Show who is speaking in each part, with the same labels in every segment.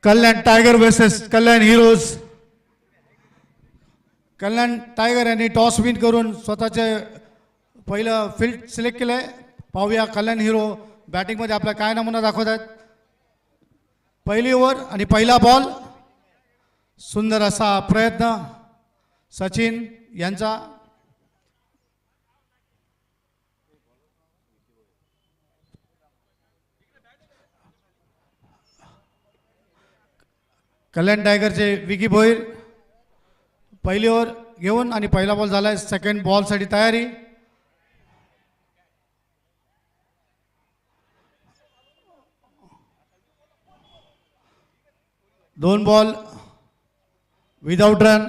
Speaker 1: कल्याण tiger versus कल्याण heroes. कल्याण tiger यांनी toss win करून स्वतःचे पहिलं फील्ड सिलेक्ट केलंय. पाहूया कल्याण हिरो बॅटिंगमध्ये आपला काय नमुना दाखवत आहेत. पहिली ओव्हर आणि पहिला बॉल. सुंदर असा प्रयत्न सचिन यांचा. कल्याण टायगरचे विकी भोईर पहिली ओव्हर घेऊन आणि पहिला बॉल झालाय. सेकंड बॉलसाठी तयारी. दोन ball without run.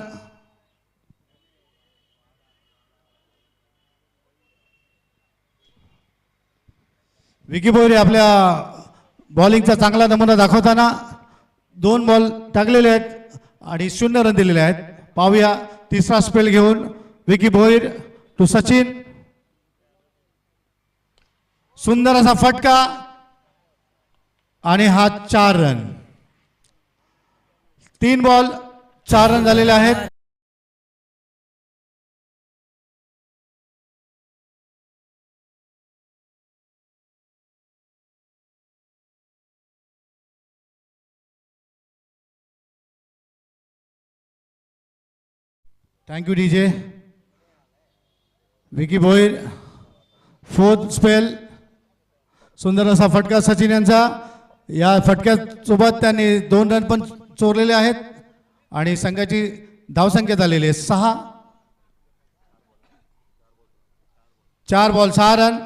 Speaker 1: Vicky Bhoir आपल्या बॉलिंगचा चांगला नमुना दाखवताना दोन बॉल टाकलेले आहेत आणि 0 रन दिलेले आहेत. पाहूया तिसरा स्पेल घेऊन विकी भोईर टू सचिन. सुंदर असा फटका आणि हा 4 रन. 3 बॉल 4 रन झालेले आहेत. Thank you DJ. Vicky Bhoir fourth spell. सुंदर असा फटका सचिन यांचा. या फटक्यासोबत त्यांनी 2 रन पण चोरलेले आहेत आणि संघाची धावसंख्या झालेली आहे 6. 4 बॉल 6 रन.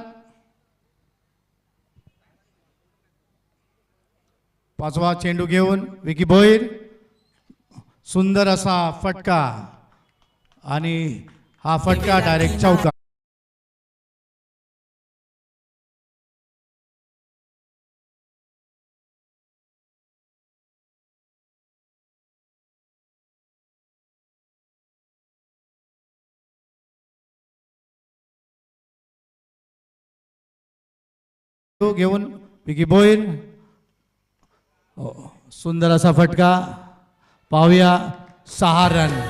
Speaker 1: पाचवा चेंडू घेऊन विकी भोईर. सुंदर असा फटका आणि हा फटका डायरेक्ट चौका. घेऊन विकी भोईर. सुंदर असा फटका. पाहूया 6 रन.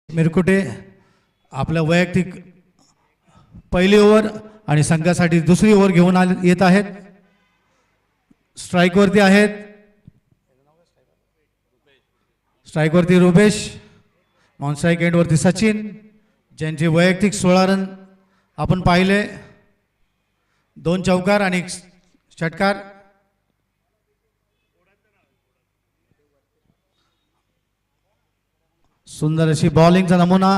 Speaker 1: मिरकुटे आपल्या वैयक्तिक पहिली ओव्हर आणि संघासाठी दुसरी ओव्हर घेऊन येत आहेत. स्ट्राईकवरती आहेत. स्ट्राईकवरती रुपेश. नॉन स्ट्राईक एंडवरती सचिन, ज्यांचे वैयक्तिक 16 रन आपण पाहिले. 2 चौकार आणि 1 षटकार. सुंदर अशी बॉलिंगचा नमुना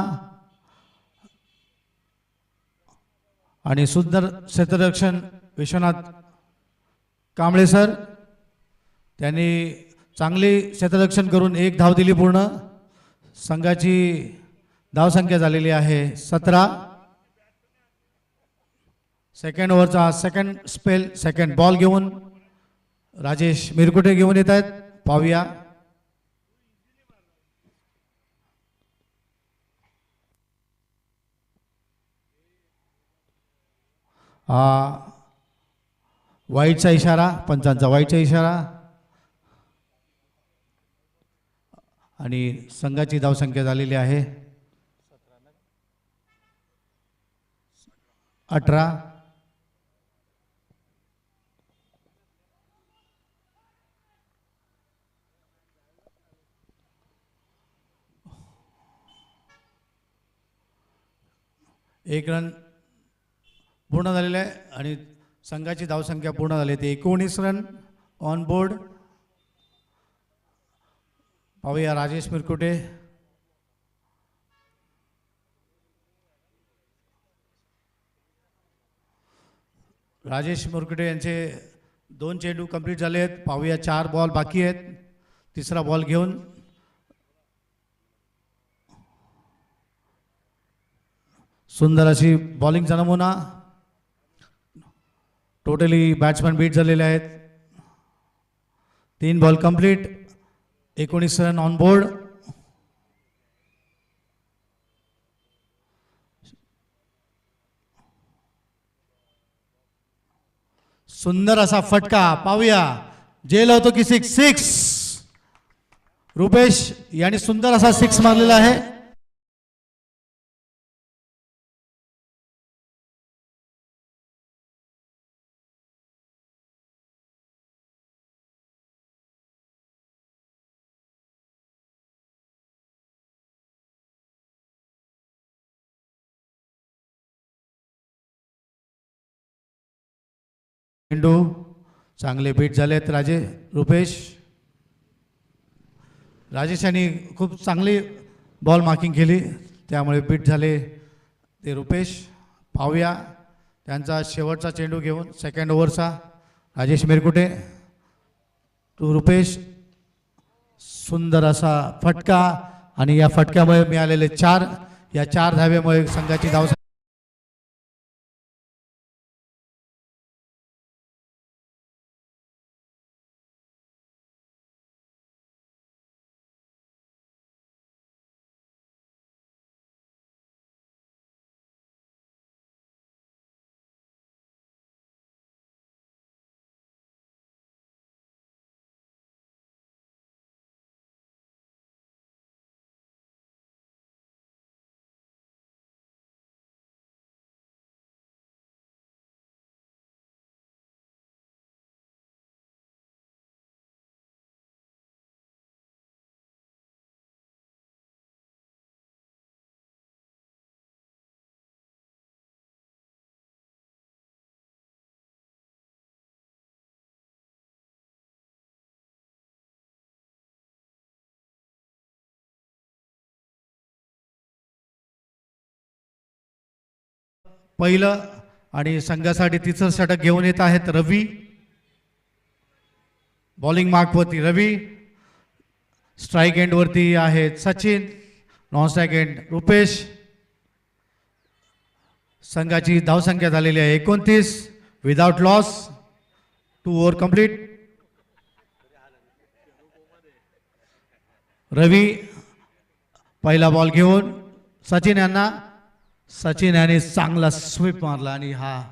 Speaker 1: आणि सुंदर क्षेत्ररक्षण विश्वनाथ कांबळे सर. त्यांनी चांगली क्षेत्ररक्षण करून 1 धाव दिली पूर्ण. संघाची धावसंख्या झालेली आहे 17. सेकंड ओव्हरचा सेकंड स्पेल सेकंड बॉल घेऊन राजेश मिरकुटे घेऊन येत आहेत. पाहूया. वाईटचा इशारा, पंचांचा वाईटचा इशारा आणि संघाची धावसंख्या झालेली आहे 18. एक रन पूर्ण झालेला आहे आणि संघाची धावसंख्या पूर्ण झाली ते 19 रन ऑन बोर्ड. पाहूया राजेश मिरकुटे. राजेश मुरकुटे यांचे 2 चेंडू कंप्लीट झाले आहेत. पाहूया 4 बॉल बाकी आहेत. तिसरा बॉल घेऊन सुंदर अशी बॉलिंगचा नमुना. टोटली बॅट्समॅन बीट झालेले आहेत. 3 ball complete, 19 run on board. सुंदर असा फटका. पाहूया जेल होतो की सिक्स. रुपेश यांनी सुंदर असा 6 मारलेला आहे. चेंडू चांगले बीट झालेत रुपेश. राजेश यांनी खूप चांगली बॉल मार्किंग केली त्यामुळे बीट झाले ते रुपेश. पाहूया त्यांचा शेवटचा चेंडू घेऊन सेकंड ओव्हरचा. राजेश मिरकुटे टू रुपेश. सुंदर असा फटका आणि या फटक्यामुळे मिळालेले 4. या 4 धावेमुळे संघाची धाव पहिलं आणि संघासाठी तिसरं षटक घेऊन येत आहेत रवी. बॉलिंग मार्कवरती रवी. स्ट्राईक एंडवरती आहेत Sachin. Non strike end Rupesh. संघाची धावसंख्या झालेली आहे 29 without loss. 2 over complete. Ravi पहिला बॉल घेऊन सचिन याने चांगला स्वीप मारला आणि हा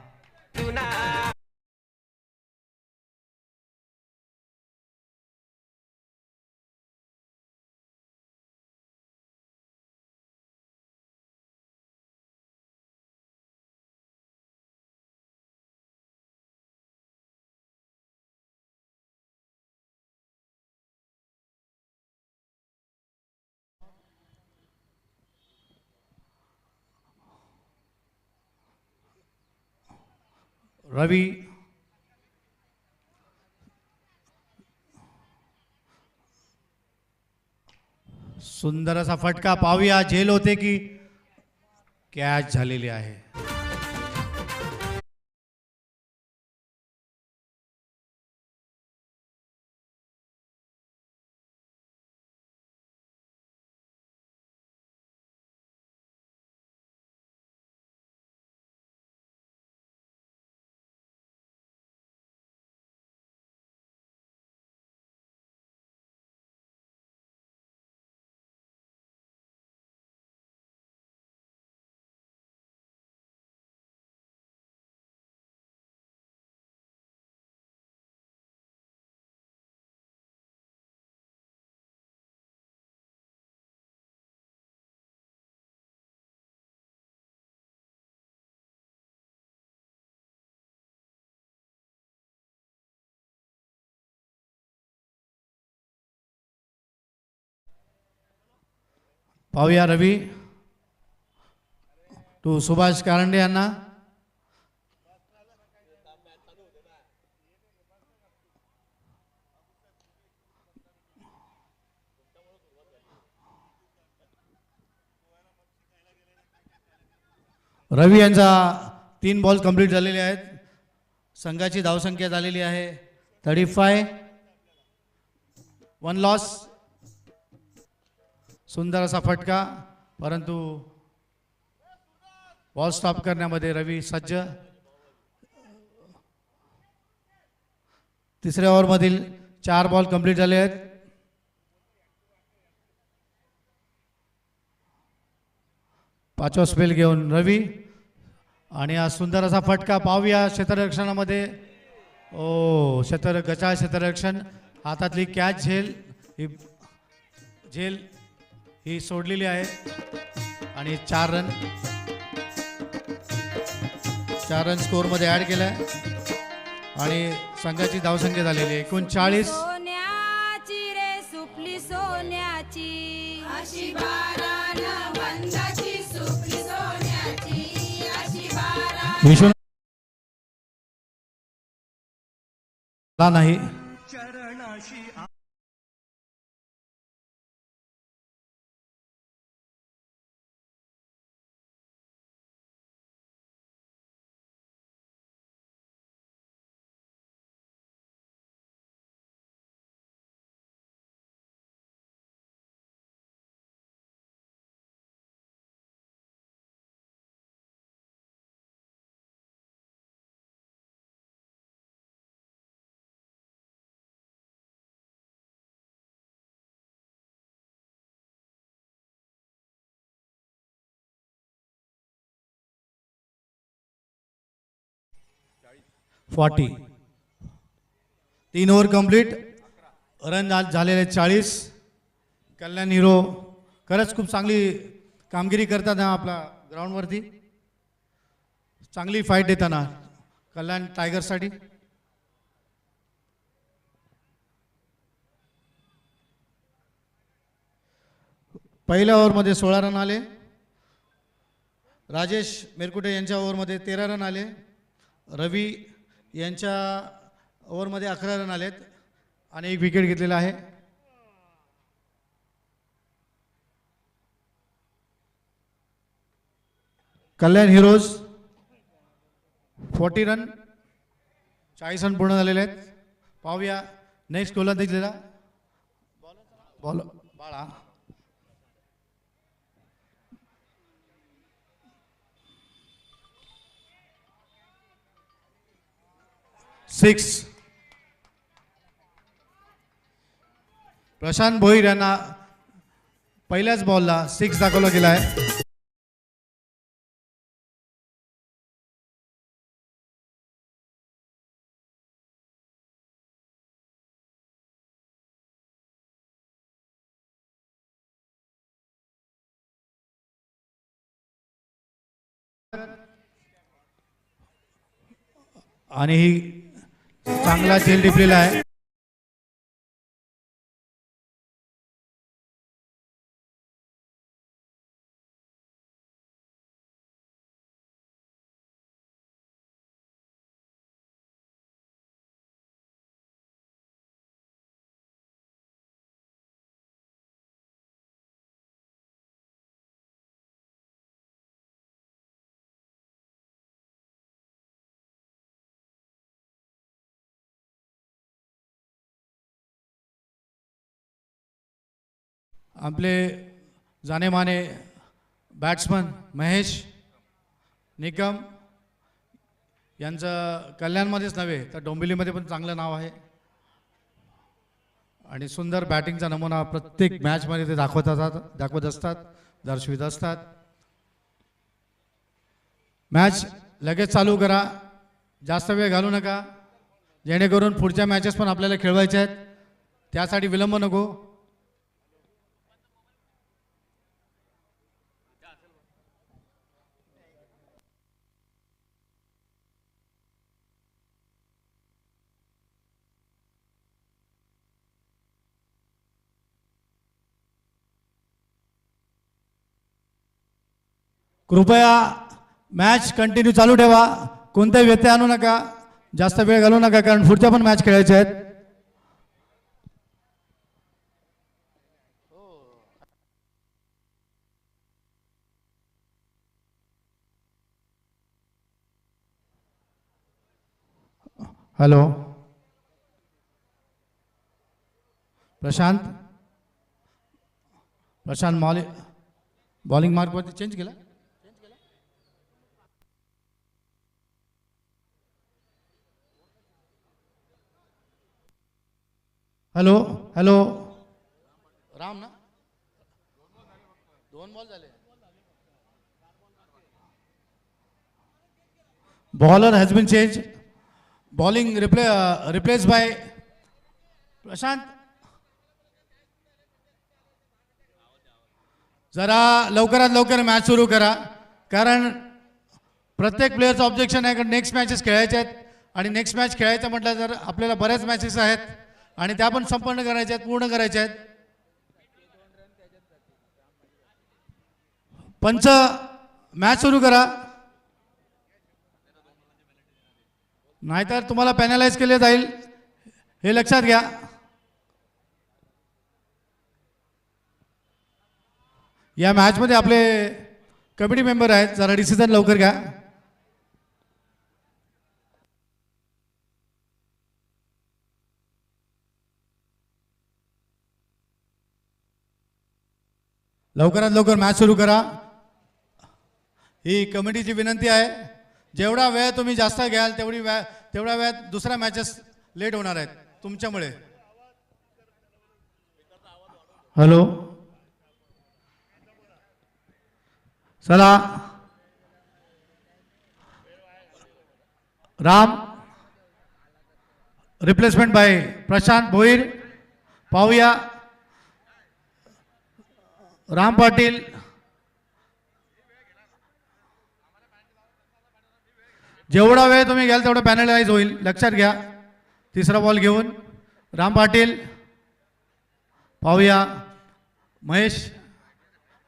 Speaker 1: रवी सुंदर असा फटका. पाहूया झेल होते की कॅच झालेली आहे. पाहूया रवी टू सुभाष कारंडे यांना. रवी यांचा 3 बॉल कंप्लीट झालेले आहेत. संघाची धावसंख्या झालेली आहे 35. 1 लॉस. सुंदर असा फटका, परंतु बॉल स्टॉप करण्यामध्ये रवी सज्ज. तिसऱ्या ओव्हरमधील 4 बॉल कंप्लीट झाले आहेत. पाचवा स्पेल घेऊन रवी आणि हा सुंदर असा फटका पाहूया क्षेत्ररक्षणामध्ये. ओ गचाळ क्षेत्ररक्षण. हातातली कॅच झेल ही सोडलेली आहे आणि 4 रन स्कोअरमध्ये ॲड केलाय आणि संघाची धावसंख्या झालेली आहे 39.
Speaker 2: सोन्याची रे सुपली सोन्याची अशी बारान वंदाची सुपली सोन्याची अशी बारान.
Speaker 1: विश्वनाथ नाही. फॉर्टी. 3 over complete. रन झालेले 40. कल्याण हिरो खरंच खूप चांगली कामगिरी करतात ना आपला ग्राउंडवरती. चांगली फाईट देताना कल्याण टायगर्ससाठी. पहिल्या ओव्हरमध्ये 16 रन आले. राजेश मेरकुटे यांच्या ओव्हरमध्ये 13 रन आले. रवी यांच्या ओव्हरमध्ये 11 रन आलेत आणि 1 विकेट घेतलेला आहे. कल्याण हिरोज 40 रन, 40 रन पूर्ण झालेले आहेत. पाहूया नेक्स्ट गोलंदाजीला बॉल बाळा. 6. प्रशांत भोईर यांना पहिल्याच बॉलला 6 दाखवला गेला आहे. आणि ही चांगला झेल टिपलेला आहे. आपले जानेमाने बॅट्समन महेश निकम यांचं कल्याणमध्येच नव्हे तर डोंबिवलीमध्ये पण चांगलं नाव आहे आणि सुंदर बॅटिंगचा नमुना प्रत्येक मॅचमध्ये ते दाखवत असतात, दर्शवित असतात. मॅच लगेच चालू करा, जास्त वेळ घालू नका, जेणेकरून पुढच्या मॅचेस पण आपल्याला खेळवायच्या आहेत, त्यासाठी विलंब नको. कृपया मॅच कंटिन्यू चालू ठेवा, कोणताही व्यत्यय आणू नका, जास्त वेळ घालू नका, कारण पुढच्या पण मॅच खेळायच्या आहेत. हॅलो प्रशांत, प्रशांत बॉलिंग मार्कवरती चेंज केला. हॅलो हॅलो राम ना, 2 बॉल झाले. Bowler has been change, bowling replace by Prashant. जरा लवकरात लवकर मॅच सुरू करा, कारण प्रत्येक प्लेयरचं ऑब्जेक्शन आहे, कारण नेक्स्ट मॅचेस खेळायचे आहेत आणि नेक्स्ट मॅच खेळायचं म्हटलं तर आपल्याला बऱ्याच मॅचेस आहेत आणि त्या पण संपन्न करायच्या आहेत, पूर्ण करायच्या आहेत. पंच मॅच सुरू करा, नाहीतर तुम्हाला पॅनलाइज केले जाईल, हे लक्षात घ्या. या मॅचमध्ये आपले कमिटी मेंबर आहेत, जरा डिसिजन लवकर घ्या. लवकरात लवकर मॅच सुरू करा, ही कमिटीची विनंती आहे. जेवढा वेळ तुम्ही जास्त घ्याल तेवढ्या वेळात दुसऱ्या मॅचेस लेट होणार आहेत तुमच्यामुळे. हॅलो चला राम, रिप्लेसमेंट बाय प्रशांत भोईर. पाहूया राम पाटील, जेवढा वेळ तुम्ही घ्याल तेवढं पॅनलाइज होईल, लक्षात घ्या. तिसरा बॉल घेऊन राम पाटील. पाहूया महेश,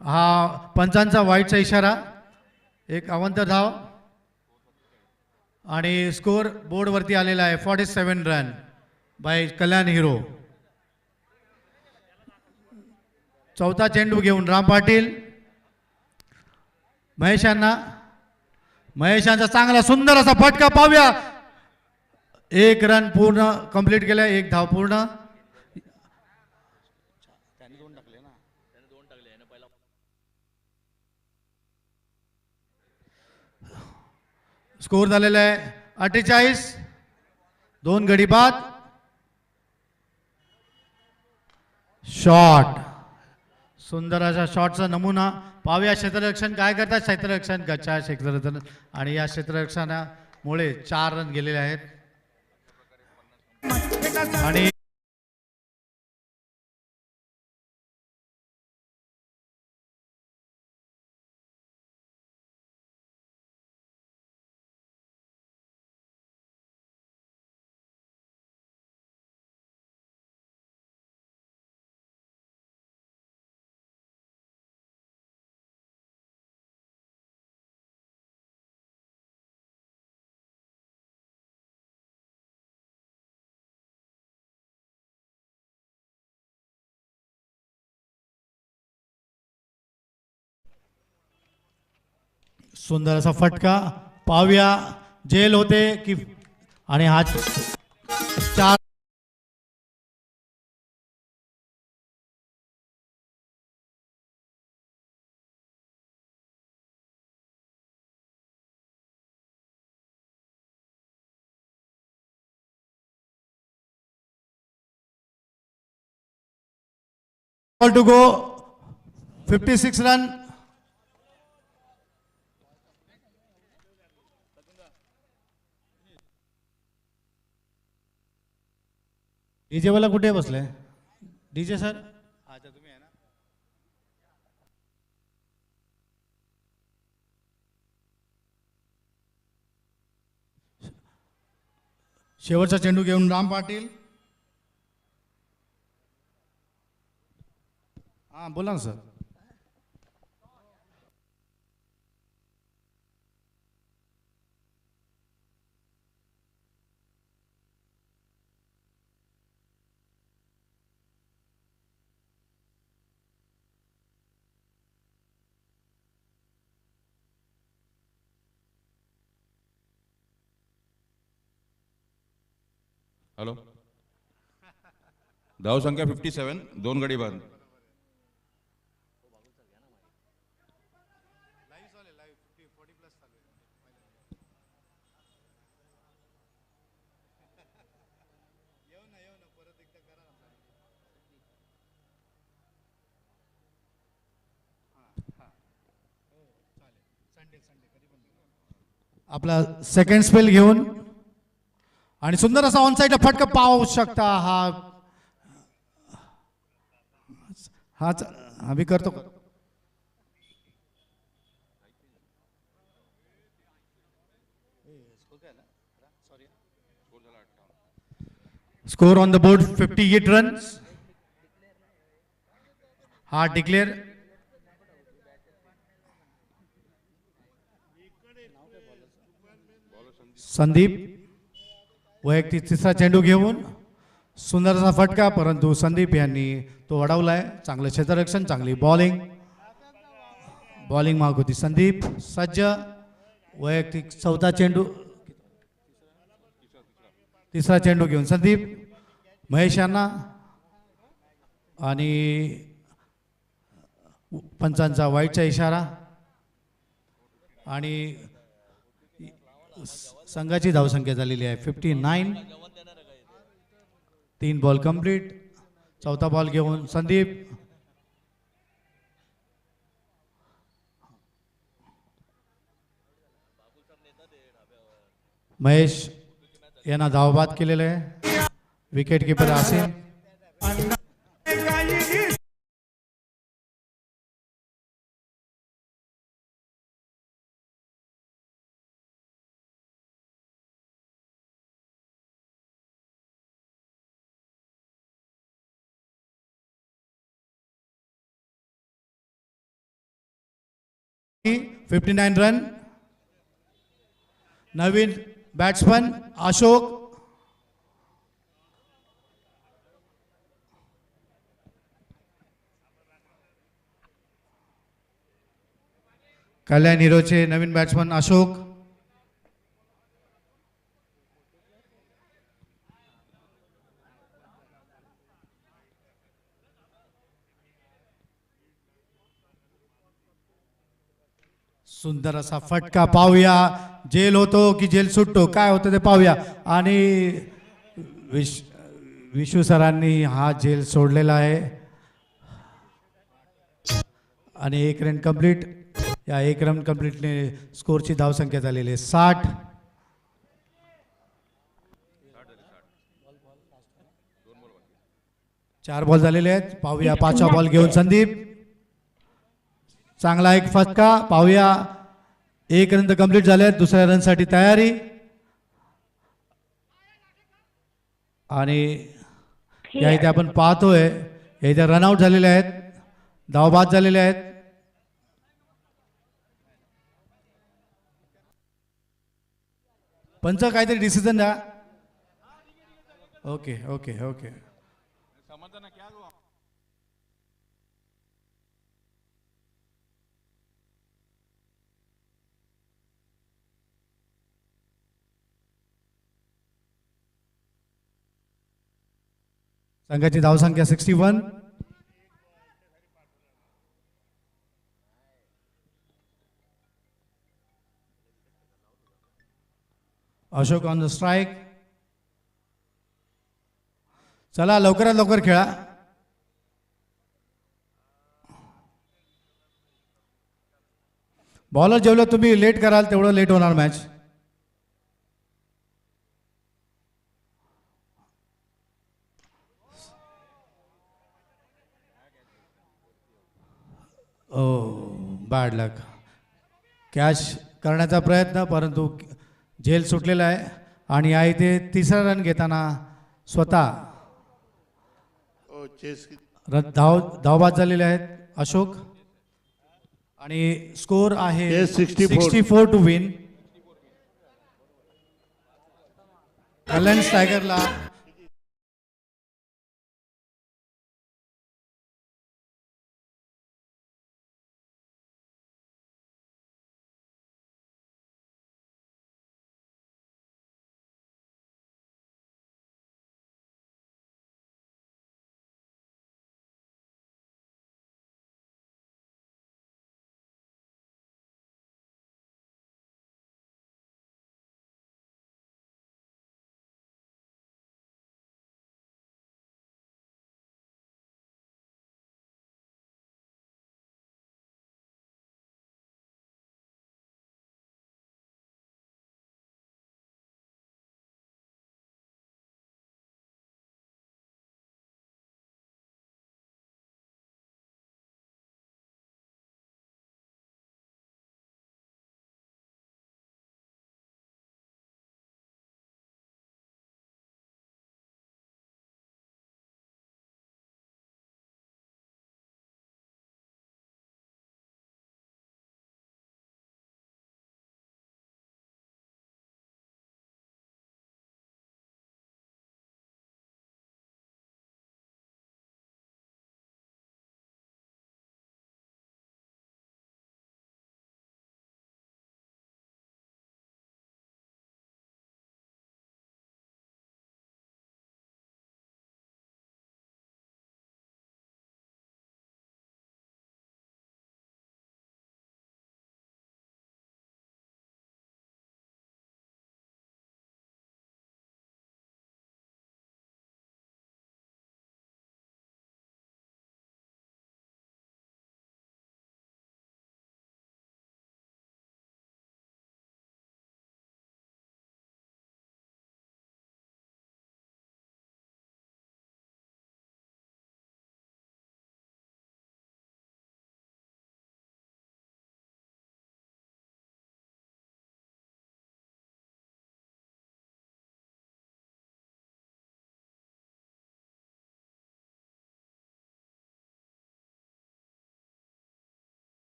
Speaker 1: हा पंचांचा वाईटचा इशारा, एक अवंत धाव आणि स्कोर बोर्डवरती आलेला आहे 47 रन बाय कल्याण हिरो. चौथा चेंडू घेऊन राम पाटील, महेशांचा चांगला सुंदर असा फटका. पाहूया, 1 रन पूर्ण कंप्लीट केलं, 1 धाव पूर्ण. स्कोर झालेला आहे 48, 2 गडी बाद. शॉट, सुंदर अशा शॉटचा नमुना. पाहूया क्षेत्ररक्षण काय करतात. क्षेत्ररक्षण गच्चा क्षेत्ररक्षण, आणि या क्षेत्ररक्षणामुळे 4 रन गेलेले आहेत. आणि सुंदर असा फटका. पाहूया जेल होते की, आणि हा 4. Ball to go, 56 run. DJ वाला कुठे बसले? डीजे सर, अच्छा तुम्ही आहे ना. शेवटचा चेंडू घेऊन राम पाटील. हां बोला ना सर.
Speaker 3: हॅलो, धावसंख्या 57, 2 गडी बाद.
Speaker 1: आपला सेकंड स्पेल घेऊन आणि सुंदर असा ऑन साईडला फटका पाहू शकता. आम्ही करतो. Score on the board 58 runs. हा डिक्लेअर. संदीप वैयक्तिक तिसरा चेंडू घेऊन सुंदर असा फटका, परंतु संदीप यांनी तो अडवलाय. चांगलं क्षेत्ररक्षण, चांगली बॉलिंग माग होती. संदीप सज्ज. वैयक्तिक तिसरा चेंडू घेऊन संदीप. महेश यांना आणि पंचांचा वाईटचा इशारा आणि संघाची धावसंख्या झालेली आहे 59. 3 बॉल कंप्लीट. चौथा बॉल घेऊन संदीप. महेश यांना धावबाद केलेलं आहे. Wicket keeper Asim. ही 59 रन. नवीन बॅट्समन अशोक. कल्याण हिरोचे नवीन बॅट्समन अशोक. सुंदर असा फटका पाहूया. जेल होतो की जेल सुटतो, काय होतं ते पाहूया. आणि विशू सरांनी हा जेल सोडलेला आहे आणि 1 रन कंप्लीट. या 1 रन कंप्लीटने स्कोरची धावसंख्या झालेली आहे 60. 4 बॉल झालेले आहेत. पाहूया 5वा बॉल घेऊन संदीप. चांगला एक फटका पाहूया. 1 रन कंप्लीट झाले. दुसऱ्या रनसाठी तयारी आणि या इथे आपण पाहतोय इथे रनआउट झालेले आहेत, धावबाद झालेले आहेत. पंच काहीतरी डिसिजन द्या. Okay okay okay. संघाची धावसंख्या 61. Ashok on the strike. चला लवकरात लवकर खेळा. बॉलर जेवढं तुम्ही लेट कराल तेवढं लेट होणार मॅच. ओ बॅड लक. कॅच करण्याचा प्रयत्न, परंतु झेल सुटलेला आहे. आणि या इथे तिसरा रन घेताना स्वतः धावबाद झालेले आहेत अशोक. आणि स्कोर आहे 64 टू विन. कल्याण टायगरला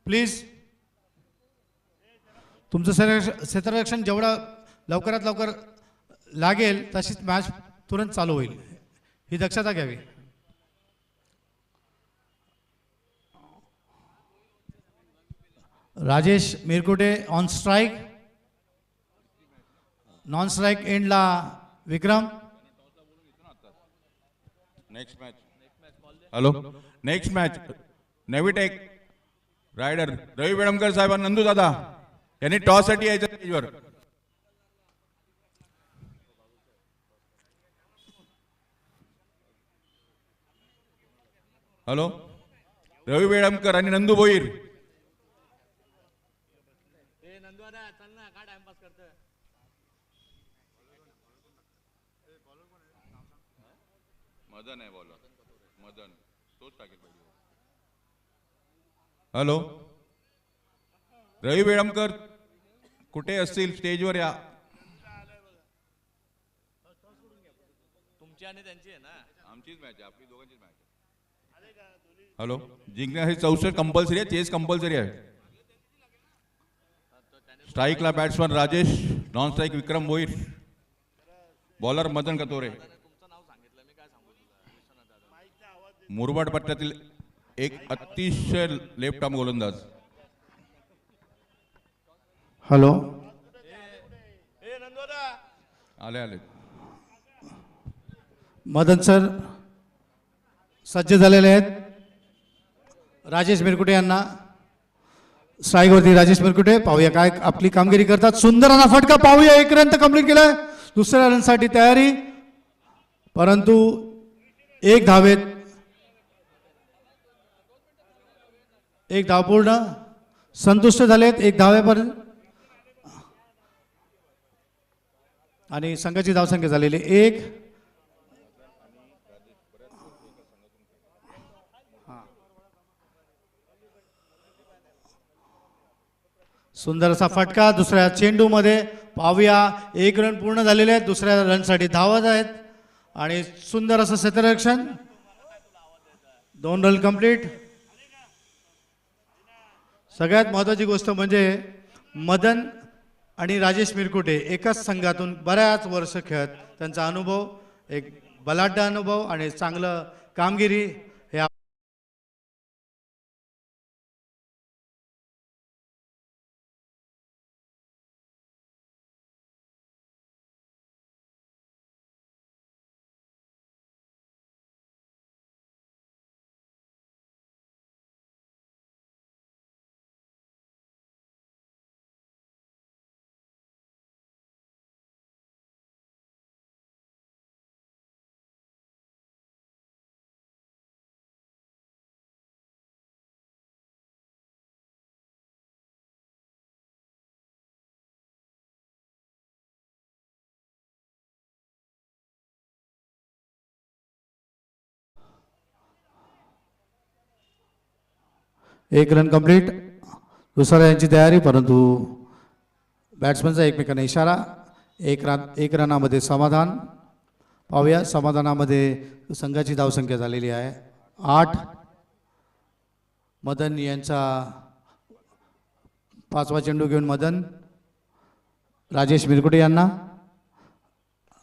Speaker 1: प्लीज तुमचं क्षेत्ररक्षण जेवढं लवकरात लवकर लागेल तशीच मॅच तुरंत चालू होईल, ही दक्षता घ्यावी. Rajesh Mirkute on strike. Non strike एंडला Vikram.
Speaker 3: Next match. Hello, next match नेव्हिटेक रायडर रवी बेडमकर साहेब आणि नंदू दादा यांनी टॉस साठी यायचं स्टेजवर. हॅलो, रवी बेडमकर आणि नंदू भोईर. मदन आहे बॉलर, मदन तोच टाकेल पाहिजे. हॅलो, रवी बेडमकर कुठे असतील स्टेजवर या.
Speaker 4: तुमची आणि त्यांची आहे ना,
Speaker 3: आमचीच मॅच आहे, आपली दोघांचीच मॅच आहे. हॅलो, जिंकण्यासाठी 64 कंपल्सरी आहे, चेस कंपल्सरी आहे. स्ट्राईकला बॅट्समन राजेश, नॉन स्ट्राईक विक्रम भोईर, बॉलर मदन कतोरे. मुरबाड पट्ट्यातील एक अतिशय लेफ्ट आर्म गोलंदाज.
Speaker 1: हॅलो,
Speaker 3: आले आले.
Speaker 1: मदन सर सज्ज झालेले आहेत. राजेश मिरकुटे यांना स्ट्राईकवरती राजेश मिरकुटे, पाहूया काय आपली कामगिरी करतात. सुंदर असा फटका पाहूया, एक रन तर कंप्लीट केलाय. दुसऱ्या रनसाठी तयारी, परंतु एक धावेत एक धाव पूर्ण, संतुष्ट झालेत एक धावेपर्यंत आणि संघाची धावसंख्या झालेली 1. सुंदर असा फटका दुसऱ्या चेंडूमध्ये पाहूया, 1 रन पूर्ण झालेले आहेत. दुसऱ्या रनसाठी धावत आहेत आणि सुंदर असं क्षेत्ररक्षण, 2 रन कंप्लीट. सगळ्यात महत्त्वाची गोष्ट म्हणजे मदन आणि राजेश मिरकुटे एकाच संघातून बऱ्याच वर्ष खेळत, त्यांचा अनुभव, एक बलाढ्य अनुभव आणि चांगलं कामगिरी हे एक रन कंप्लीट. दुसऱ्या यांची तयारी, परंतु बॅट्समनचा एकमेकांना इशारा. एक रनामध्ये समाधान. पाहूया, समाधानामध्ये संघाची धावसंख्या झालेली आहे 8. मदन यांचा 5वा चेंडू घेऊन मदन राजेश मिरकुटे यांना,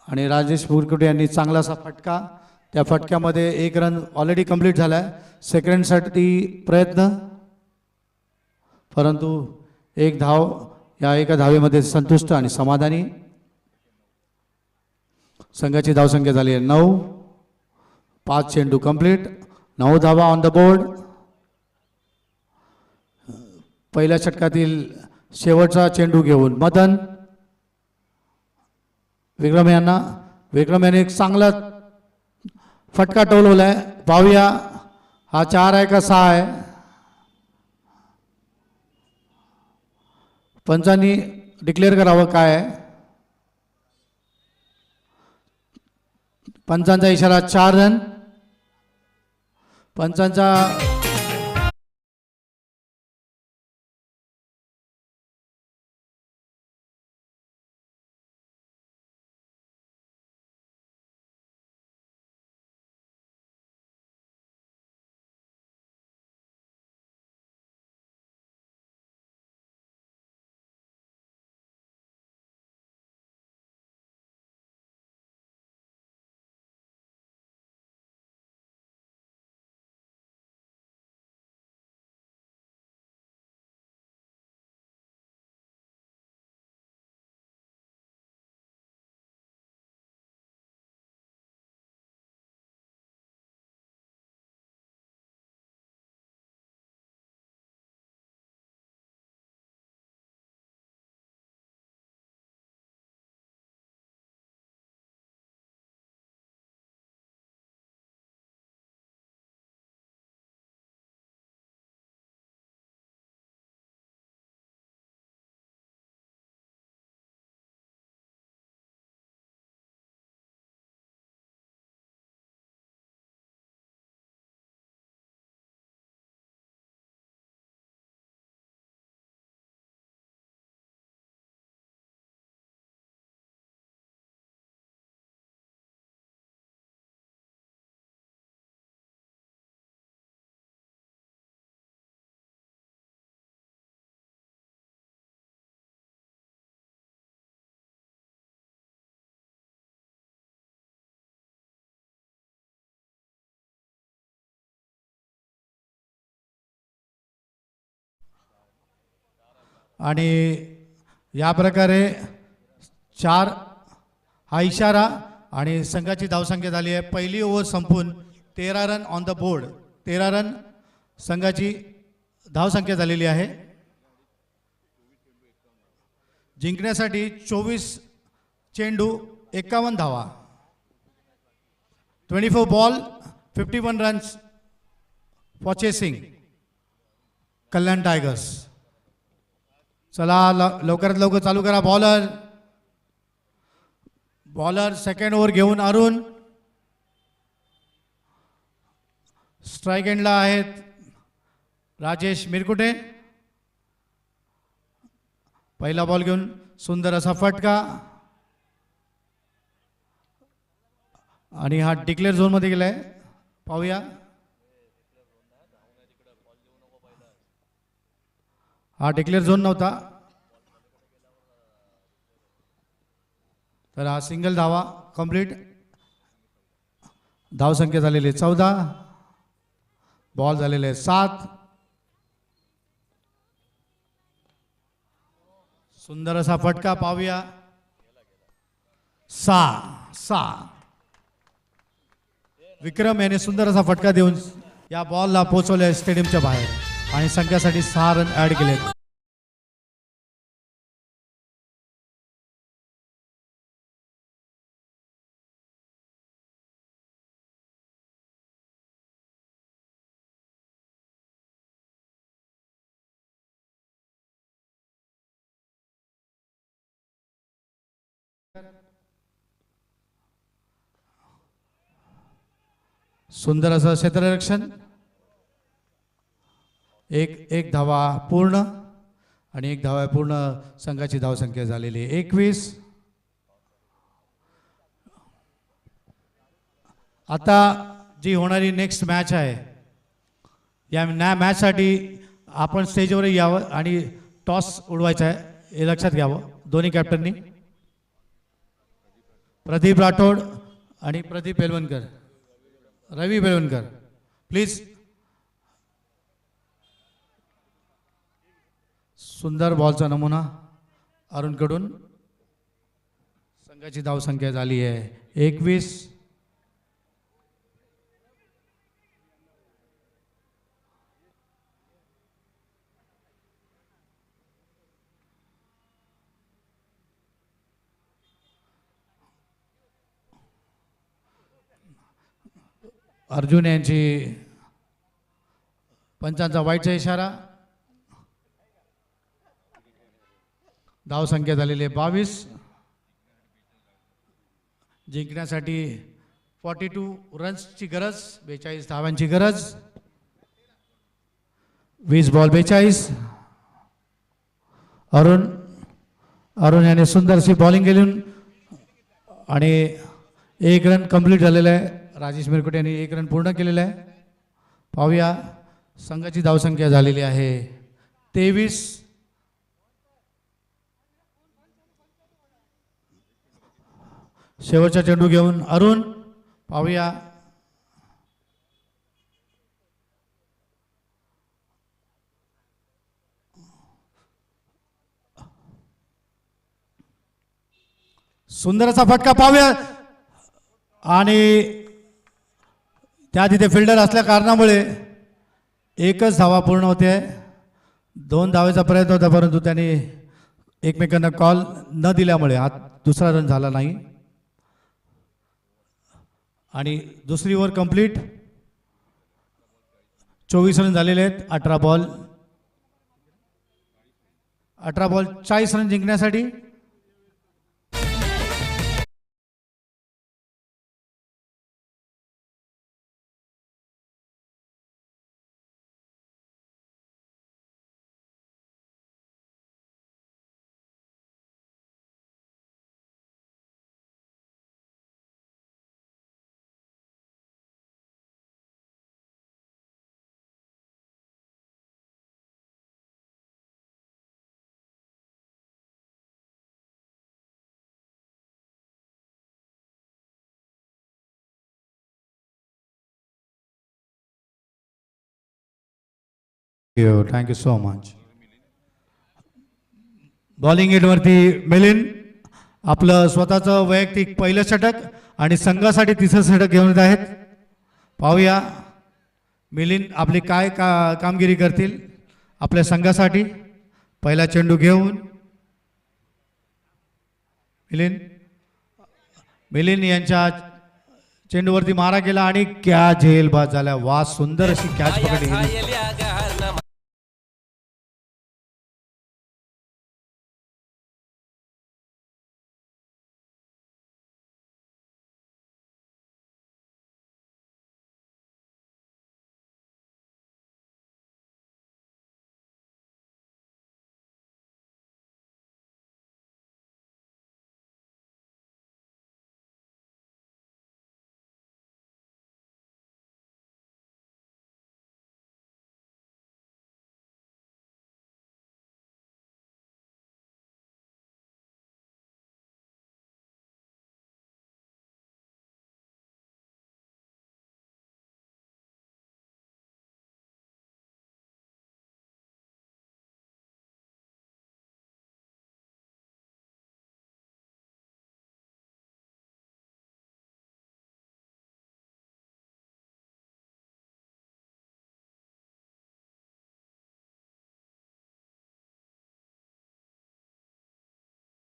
Speaker 1: आणि राजेश मिरकुटे यांनी चांगलासा फटका, त्या फटक्यामध्ये 1 रन ऑलरेडी कंप्लीट झाला आहे. सेकंडसाठी प्रयत्न, परंतु 1 धाव, या एका धावेमध्ये संतुष्ट आणि समाधानी. संघाची धावसंख्या झाली आहे 9. 5 चेंडू कंप्लीट, 9 धावा ऑन द बोर्ड. पहिल्या षटकातील शेवटचा चेंडू घेऊन मदन विक्रम यांना, विक्रम यांनी एक चांगला फटका टोलवलाय. पाहूया हा 4 आहे का 6 आहे. पंचांनी डिक्लेअर करावं काय आहे. पंचांचा इशारा 4 रन. पंचांचा आणि या प्रकारे 4 हा इशारा आणि संघाची धावसंख्या झाली आहे. पहिली ओव्हर संपून 13 run on the board. 13 run संघाची धावसंख्या झालेली आहे. जिंकण्यासाठी 24 चेंडू 51 धावा. 24 ball 51 runs for chasing Kalyan tigers. चला लवकरात लवकर चालू करा. बॉलर सेकंड ओव्हर घेऊन अरुण. स्ट्राईक एंडला आहेत राजेश मिरकुटे. पहिला बॉल घेऊन सुंदर असा फटका आणि हा डिक्लेअर झोनमध्ये गेलाय. पाहूया. हा डिक्लेअर झोन नव्हता, तर हा सिंगल धावा कंप्लीट. धावसंख्या झालेली 14. बॉल झालेले 7. सुंदर असा फटका पाहूया. 6. विक्रम याने सुंदर असा फटका देऊन या बॉलला पोहोचवले स्टेडियमच्या बाहेर आणि संघासाठी 6 रन ऍड केले. सुंदर असं क्षेत्ररक्षण. एक धावा पूर्ण आणि 1 धावा पूर्ण संघाची धावसंख्या झालेली 21. आता जी होणारी नेक्स्ट मॅच आहे, या मॅचसाठी आपण स्टेजवर यावं आणि टॉस उडवायचा आहे हे लक्षात घ्यावं दोन्ही कॅप्टननी. प्रदीप राठोड आणि प्रदीप बेलवणकर, रवी बेलवणकर प्लीज. सुंदर बॉलचा नमुना अरुणकडून. संघाची धावसंख्या झाली आहे 21. अर्जुन यांची पंचांचा वाईटचा इशारा. धावसंख्या झालेली 22. जिंकण्यासाठी 42 रन्सची गरज, 42 धावांची गरज. 20 बॉल 42. अरुण याने सुंदरशी बॉलिंग केली आणि 1 रन कंप्लीट झालेला आहे. राजेश मिरकुटे यांनी 1 रन पूर्ण केलेला आहे. पाहूया. संघाची धावसंख्या झालेली आहे 23. शेवटचा चेंडू घेऊन अरुण. पाहूया. सुंदर असा फटका पाहूया आणि त्या तिथे फिल्डर असल्या कारणामुळे 1च धावा पूर्ण होते. 2 धावेचा प्रयत्न होता परंतु त्यांनी एकमेकांना कॉल न दिल्यामुळे हा दुसरा रन झाला नाही आणि दुसरी ओव्हर कंप्लीट. 24 रन झालेले आहेत. 18 बॉल 40 रन जिंकण्यासाठी. Thank you so much. Bowling एंडवरती मिलिंद आपलं स्वतःचं वैयक्तिक पहिलं षटक आणि संघासाठी तिसरं षटक घेऊन येत आहेत. पाहूया मिलिंद आपली काय कामगिरी करतील आपल्या संघासाठी. पहिला चेंडू घेऊन मिलिंद यांच्या चेंडूवरती मारा केला आणि कॅच झेल बाद झाला. वा, सुंदर अशी कॅच पकडली गेली.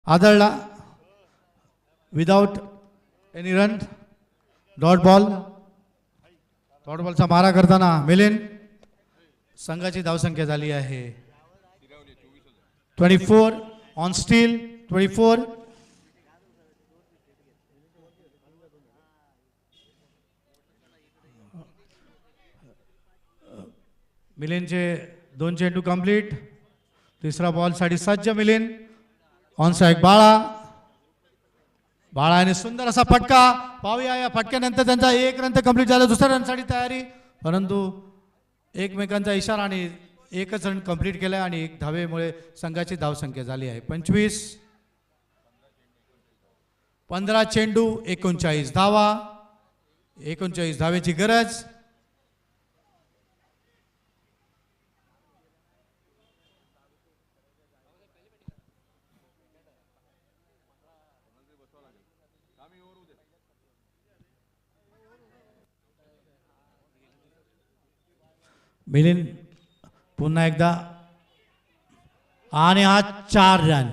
Speaker 1: आदळला विदाउट एनी रन. डॉट बॉलचा मारा करताना मिलिंद. संघाची धावसंख्या झाली आहे 24 ऑन स्टील 24. मिलिंदचे 2 चेंडू कंप्लीट. तिसरा बॉलसाठी सज्ज मिलिंद. ऑन साईड बाळाने सुंदर असा फटका. पाहूया या फटक्यानंतर त्यांचा 1 रन तर कंप्लीट झाला. दुसऱ्या रनसाठी तयारी, परंतु एकमेकांचा इशारा आणि 1च रन कंप्लीट केला आणि 1 धावेमुळे संघाची धावसंख्या झाली आहे 25. 15 चेंडू 39 धावा. 39 धावेची गरज. मिलिंद पुन्हा एकदा आणि हा 4 रन.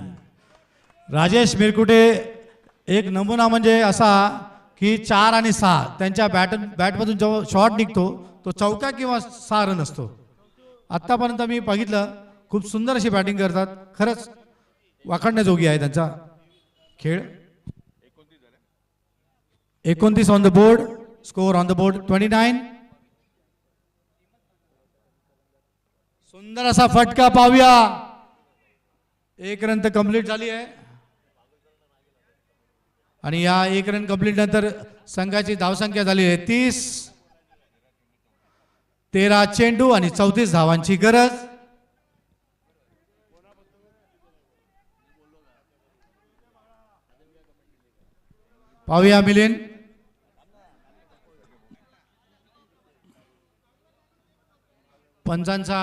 Speaker 1: राजेश मिरकुटे एक नमुना म्हणजे असा की 4 आणि 6 त्यांच्या बॅटमधून जो शॉट निघतो तो चौका किंवा 6 रन असतो. आत्तापर्यंत मी बघितलं खूप सुंदर अशी बॅटिंग करतात. खरंच वाखाणण्याजोगी आहे त्यांचा खेळ. 29 on the board. Score on the board 29. सुंदर असा फटका. पाहूया 1 रन तर कंप्लीट झाली आहे आणि या 1 रन कंप्लीट नंतर संघाची धावसंख्या झाली आहे 30. 13 चेंडू आणि 34 धावांची गरज. पाहूया मिलिंद. पंचांचा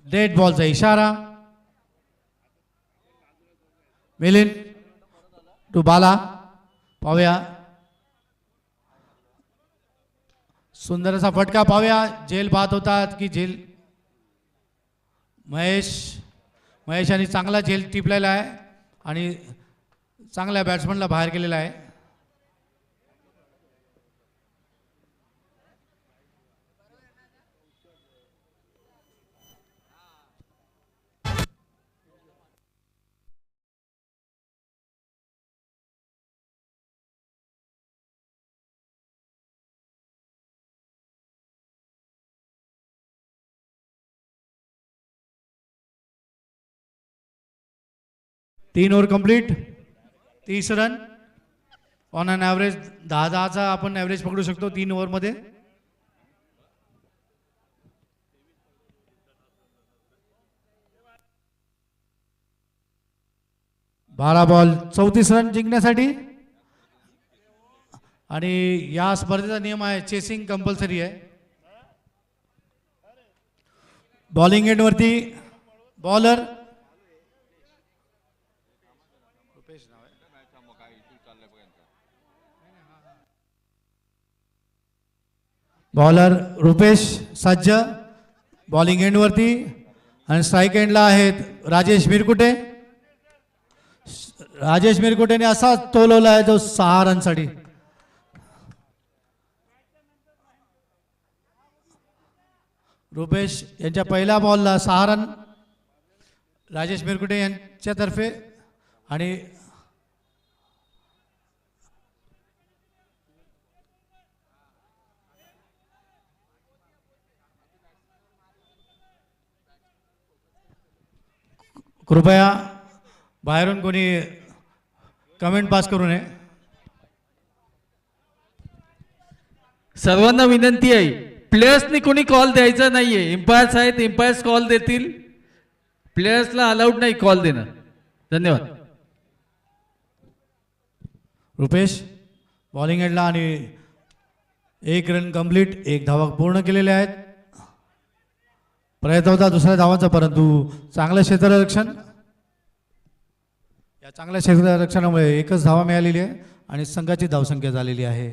Speaker 1: डेड बॉलचा इशारा. मिलिंद टू बाला. पाहूया सुंदर असा फटका. पाहूया झेल बाद होतात की झेल. महेशाने चांगला झेल टिपलेला आहे आणि चांगल्या बॅट्समनला बाहेर केलेला आहे. तीन over complete. 30 run on an average. 10-10चा आपण ॲव्हरेज पकडू शकतो 3 ओव्हरमध्ये. बारा बॉल 34 रन जिंकण्यासाठी. आणि या स्पर्धेचा नियम आहे चेसिंग कंपल्सरी आहे. बॉलिंग एंडवरती बॉलर बॉलर रुपेश सज्ज, बॉलिंग एंडवरती आणि स्ट्राईक एंडला आहेत राजेश मिरकुटे. राजेश मिरकुटेने असा तोलवला आहे जो 6 रनसाठी. रुपेश यांच्या पहिल्या बॉलला 6 रन राजेश मिरकुटे यांच्यातर्फे. आणि कृपया बाहेरून कोणी कमेंट पास करू नये.
Speaker 4: सर्वांना विनंती आहे, प्लेयर्सनी कोणी कॉल द्यायचा नाहीये. एम्पायर्स आहेत, एम्पायर्स कॉल देतील. प्लेयर्सला अलाउड नाही कॉल देणं. धन्यवाद.
Speaker 1: रुपेश बॉलिंग एंडला आणि 1 रन कंप्लीट, 1 धावा पूर्ण केलेले आहेत. प्रयत्न होता दुसऱ्या धावांचा, परंतु चांगलं क्षेत्ररक्षण. या चांगल्या क्षेत्ररक्षणामुळे 1च धावा मिळालेली आहे आणि संघाची धावसंख्या झालेली आहे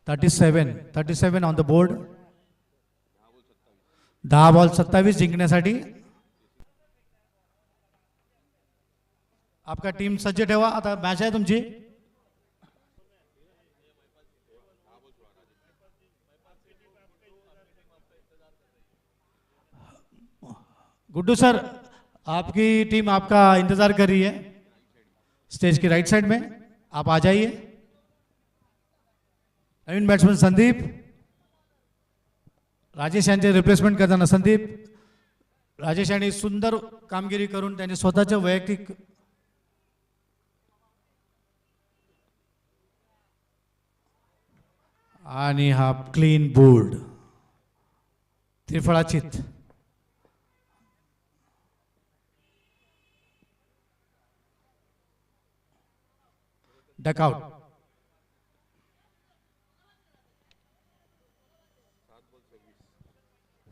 Speaker 1: 37 ऑन द बोर्ड. 10 बॉल 27 जिंकण्यासाठी. आपका टीम सज्ज ठेवा, आता मॅच आहे तुमची. गुड्डू सर, आपकी टीम आपका इंतजार कर रही है स्टेज की राइट साइड में, आप आ जाइए. नवीन बॅट्समन संदीप, राजेश यांचे रिप्लेसमेंट करताना संदीप. राजेश यांनी सुंदर कामगिरी करून त्यांनी स्वतःच्या वैयक्तिक आणि हा क्लीन बोल्ड त्रिफळाचीत. डकआउट.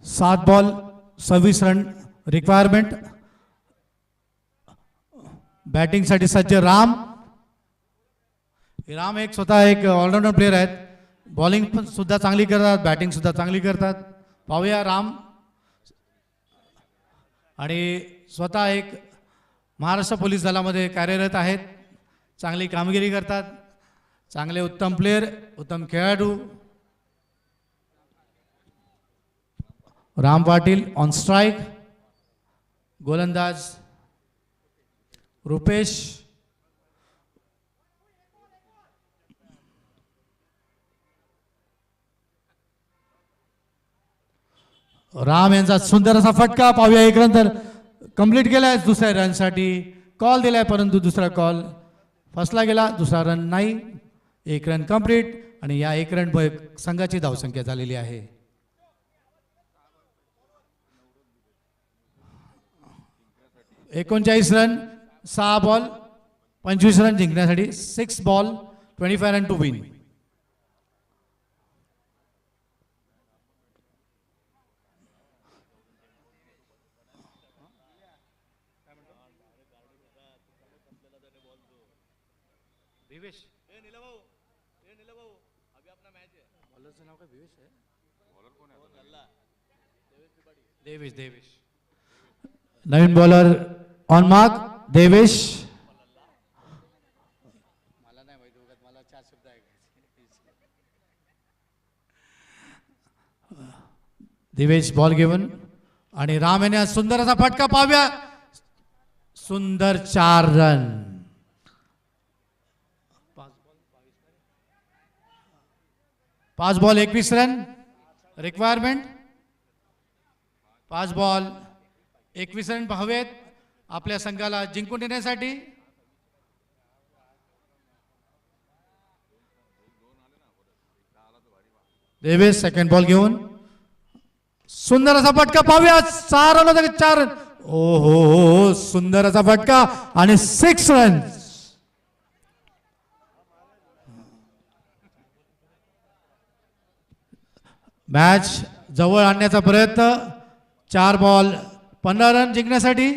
Speaker 1: सात बॉल 26 रन रिक्वायरमेंट. बॅटिंग साठी सज्ज राम. राम एक स्वतः एक ऑलराऊंडर प्लेयर आहेत. बॉलिंग पण सुद्धा चांगली करतात, बॅटिंग सुद्धा चांगली करतात. पाहूया राम. आणि स्वतः एक महाराष्ट्र पोलीस दलामध्ये कार्यरत आहेत. चांगली कामगिरी करतात. चांगले उत्तम प्लेयर, उत्तम खेळाडू. Ram Patil on strike. गोलंदाज रुपेश. राम यांचा सुंदर असा फटका. पाहूया 1 रन तर कंप्लीट केलाय. दुसऱ्या रनसाठी कॉल दिलाय, परंतु दुसरा कॉल फसला गेला. दुसरा रन नाही. 1 रन कंप्लीट आणि या 1 रन संघाची धावसंख्या झालेली आहे. एकोणचाळीस रन 6 बॉल 25 रन जिंकण्यासाठी. 6 ball 25 run to win. Devesh. नवीन बॉलर ऑन मार्क देवेश. मला नाही माहिती, मला 4 शब्द आहे. देवेश बॉल घेऊन आणि राम याने सुंदर असा फटका. पाहूया सुंदर 4 run. 5 ball 21 run requirement. 5 ball 21 run हवेत आपल्या संघाला जिंकून येण्यासाठी. देवेश सेकंड बॉल घेऊन सुंदर असा फटका. पाहूया 4 रन होते 4 रन. ओ हो सुंदर असा फटका आणि 6 रन. मॅच जवळ आणण्याचा प्रयत्न. 4 बॉल 15 रन जिंकण्यासाठी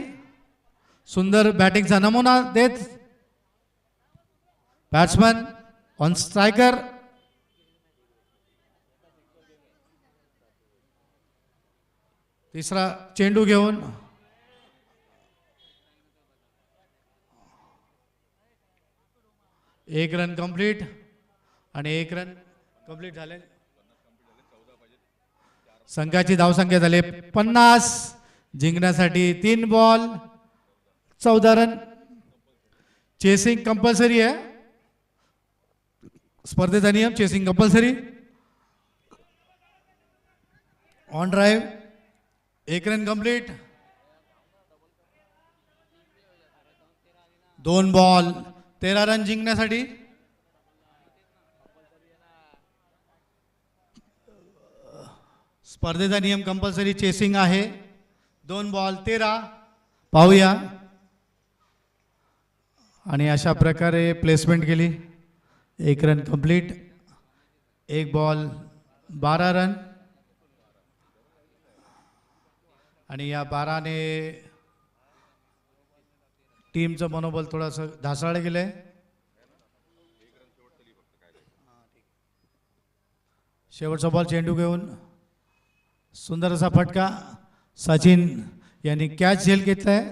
Speaker 1: सुंदर बॅटिंगचा नमुना देत बॅट्समन ऑन स्ट्रायकर. तिसरा चेंडू घेऊन एक रन कंप्लीट आणि एक रन कंप्लीट झाले. संघाची धावसंख्या झाली 50. जिंकण्यासाठी 3 बॉल 14 रन. चेसिंग कंपल्सरी आहे. स्पर्धेचा नियम chasing compulsory. On drive 1 run complete. 2 ball 13 run जिंकण्यासाठी. स्पर्धेचा नियम कंपल्सरी चेसिंग आहे. 2 बॉल 13. पाहूया. आणि अशा प्रकारे प्लेसमेंट केली. 1 रन कंप्लीट. 1 ball 12 run. आणि या 12ने टीमचं मनोबल थोडंसं ढासळलं गेलंय. शेवटचा बॉल चेंडू घेऊन सुंदर असा फटका. सचिन यांनी कॅच झेल घेतलाय.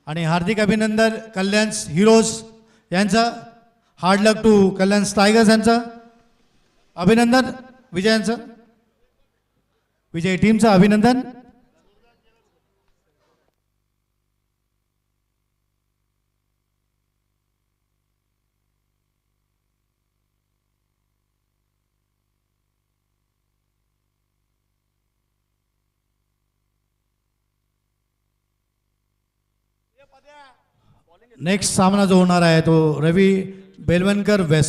Speaker 1: आणि हार्दिक अभिनंदन कल्याण हिरोज यांचं. Hard luck to Kalyan Tigers यांचं अभिनंदन. विजयांचं विजयी टीमचं अभिनंदन. नेक्स्ट सामना जो होणार आहे तो रवी बेलवणकर वैसे